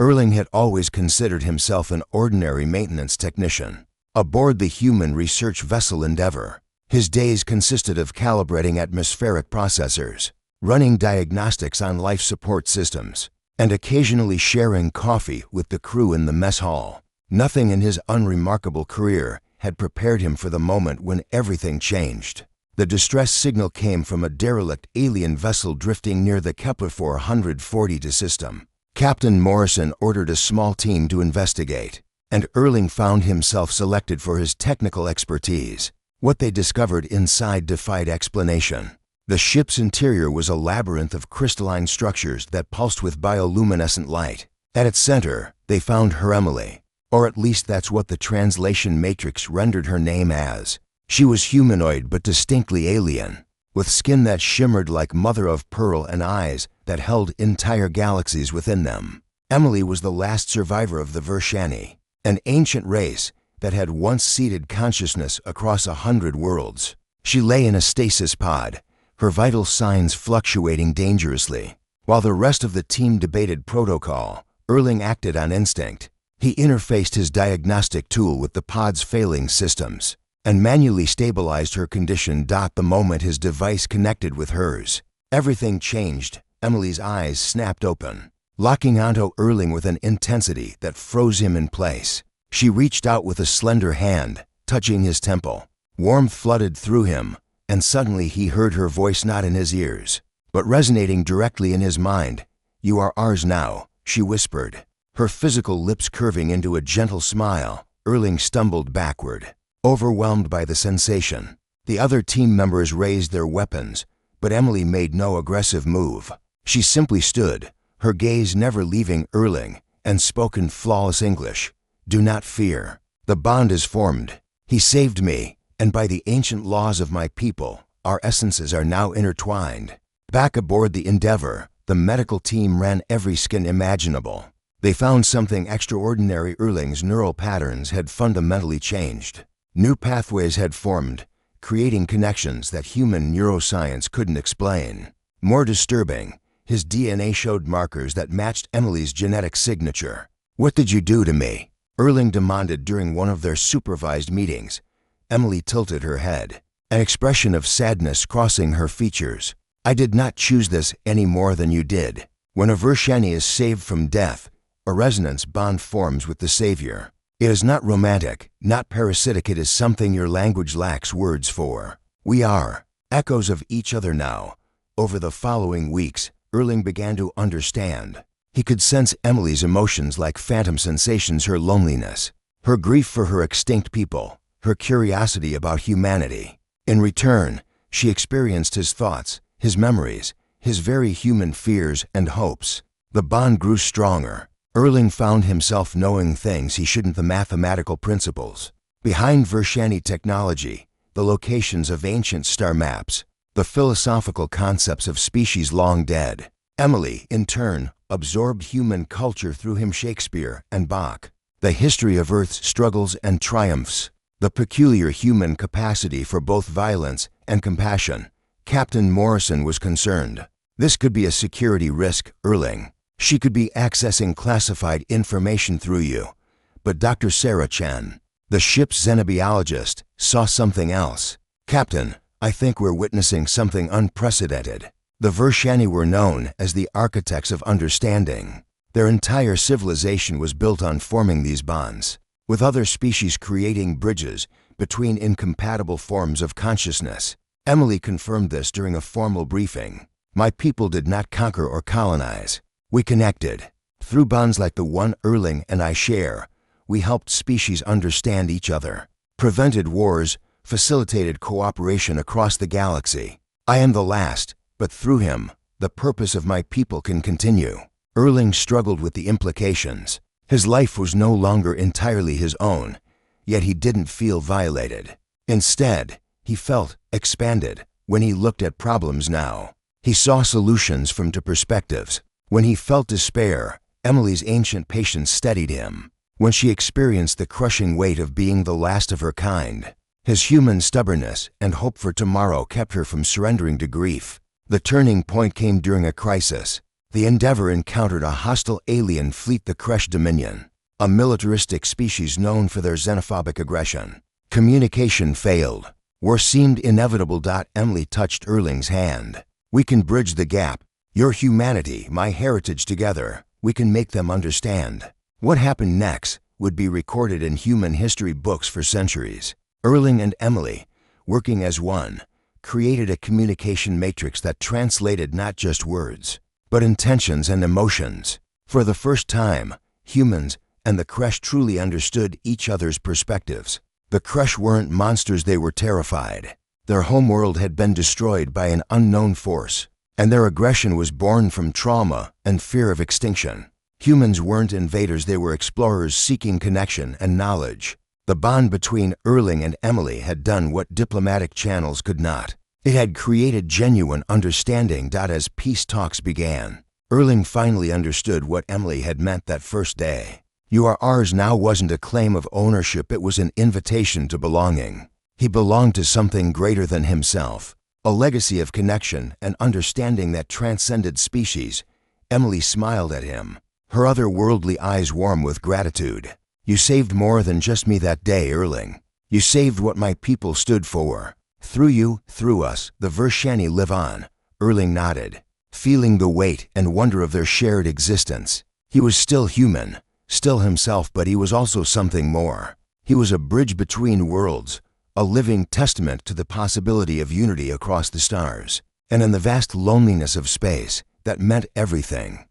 Erling had always considered himself an ordinary maintenance technician. Aboard the human research vessel Endeavour, his days consisted of calibrating atmospheric processors, running diagnostics on life support systems, and occasionally sharing coffee with the crew in the mess hall. Nothing in his unremarkable career had prepared him for the moment when everything changed. The distress signal came from a derelict alien vessel drifting near the Kepler 442 system. Captain Morrison ordered a small team to investigate, and Erling found himself selected for his technical expertise. What they discovered inside defied explanation. The ship's interior was a labyrinth of crystalline structures that pulsed with bioluminescent light. At its center, they found her Emily, or at least that's what the translation matrix rendered her name as. She was humanoid but distinctly alien, with skin that shimmered like mother of pearl and eyes that held entire galaxies within them. Emily was the last survivor of the Vershani, an ancient race that had once seeded consciousness across 100 worlds. She lay in a stasis pod, her vital signs fluctuating dangerously. While the rest of the team debated protocol, Erling acted on instinct. He interfaced his diagnostic tool with the pod's failing systems and manually stabilized her condition. The moment his device connected with hers, everything changed. Emily's eyes snapped open, locking onto Erling with an intensity that froze him in place. She reached out with a slender hand, touching his temple. Warmth flooded through him, and suddenly he heard her voice not in his ears, but resonating directly in his mind. "You are ours now," she whispered, her physical lips curving into a gentle smile. Erling stumbled backward, overwhelmed by the sensation. The other team members raised their weapons, but Emily made no aggressive move. She simply stood, her gaze never leaving Erling, and spoke in flawless English. "Do not fear. The bond is formed. He saved me, and by the ancient laws of my people, our essences are now intertwined." Back aboard the Endeavour, the medical team ran every scan imaginable. They found something extraordinary. Erling's neural patterns had fundamentally changed. New pathways had formed, creating connections that human neuroscience couldn't explain. More disturbing, his DNA showed markers that matched Emily's genetic signature. "What did you do to me?" Erling demanded during one of their supervised meetings. Emily tilted her head, an expression of sadness crossing her features. "I did not choose this any more than you did. When a Vershani is saved from death, a resonance bond forms with the savior. It is not romantic, not parasitic. It is something your language lacks words for. We are echoes of each other now." Over the following weeks, Erling began to understand. He could sense Emily's emotions like phantom sensations: her loneliness, her grief for her extinct people, her curiosity about humanity. In return, she experienced his thoughts, his memories, his very human fears and hopes. The bond grew stronger. Erling found himself knowing things he shouldn't: the mathematical principles behind Vershani technology, the locations of ancient star maps, the philosophical concepts of species long dead. Emily, in turn, absorbed human culture through him: Shakespeare and Bach, the history of Earth's struggles and triumphs, the peculiar human capacity for both violence and compassion. Captain Morrison was concerned. This could be a security risk, Erling. She could be accessing classified information through you. But Dr. Sarah Chen, the ship's xenobiologist, saw something else. "Captain, I think we're witnessing something unprecedented." The Vershani were known as the architects of understanding. Their entire civilization was built on forming these bonds, with other species, creating bridges between incompatible forms of consciousness. Emily confirmed this during a formal briefing. "My people did not conquer or colonize. We connected. Through bonds like the one Erling and I share, we helped species understand each other, prevented wars, facilitated cooperation across the galaxy. I am the last, but through him, the purpose of my people can continue." Erling struggled with the implications. His life was no longer entirely his own, yet he didn't feel violated. Instead, he felt expanded. When he looked at problems now, he saw solutions from two perspectives. When he felt despair, Emily's ancient patience steadied him. When she experienced the crushing weight of being the last of her kind, his human stubbornness and hope for tomorrow kept her from surrendering to grief. The turning point came during a crisis. The Endeavour encountered a hostile alien fleet, the Kresh Dominion, a militaristic species known for their xenophobic aggression. Communication failed. War seemed inevitable. Emily touched Erling's hand. We can bridge the gap. Your humanity, my heritage, together, we can make them understand. What happened next would be recorded in human history books for centuries. Erling and Emily, working as one, created a communication matrix that translated not just words, but intentions and emotions. For the first time, humans and the Kresh truly understood each other's perspectives. The Kresh weren't monsters, they were terrified. Their homeworld had been destroyed by an unknown force, and their aggression was born from trauma and fear of extinction. Humans weren't invaders, they were explorers seeking connection and knowledge. The bond between Erling and Emily had done what diplomatic channels could not. It had created genuine understanding. As peace talks began, Erling finally understood what Emily had meant that first day. "You are ours now" wasn't a claim of ownership, it was an invitation to belonging. He belonged to something greater than himself, a legacy of connection and understanding that transcended species. Emily smiled at him, her otherworldly eyes warm with gratitude. "You saved more than just me that day, Erling. You saved what my people stood for. Through you, through us, the Vershani live on." Erling nodded, feeling the weight and wonder of their shared existence. He was still human, still himself, but he was also something more. He was a bridge between worlds, a living testament to the possibility of unity across the stars. And in the vast loneliness of space, that meant everything.